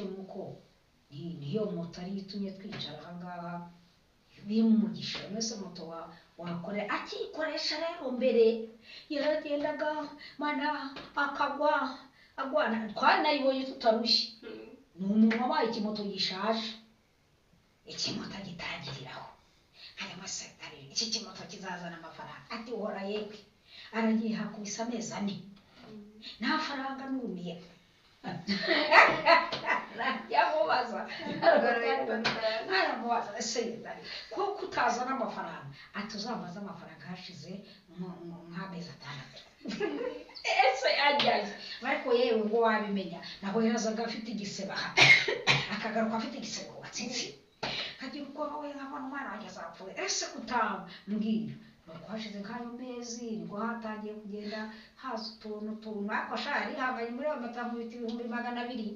nuko niyo moto ari itumye twicara ahangaha bimumugisha mwese moto wakore akikoresha rero mbere yaragendaga mana akagwa agwana twanayibonye tutarushye ni umuntu wabaye ikimoto gishaje ikimoto gitangiriraho hanyuma se iki kimoto kizazana amafaranga ati uhora yewe aragiye hakubisa amezi 4 nta faranga numiye yamubaza aramubaza ese ko kutazana amafaranga atuzamaza amafaranga hashize nk'amezi 6 ese ajyaze ariko yewe ngo wabimenya nabo yazaga afite igiseba akagaruka afite igisebo watsitsi kagira uko wowe nkabona umwana wanjye azapfuye ese kutambwira twashize nk'ayo mezi nibwo hatangiye kugenda haza utuntu ariko shari hanganye muri 200,000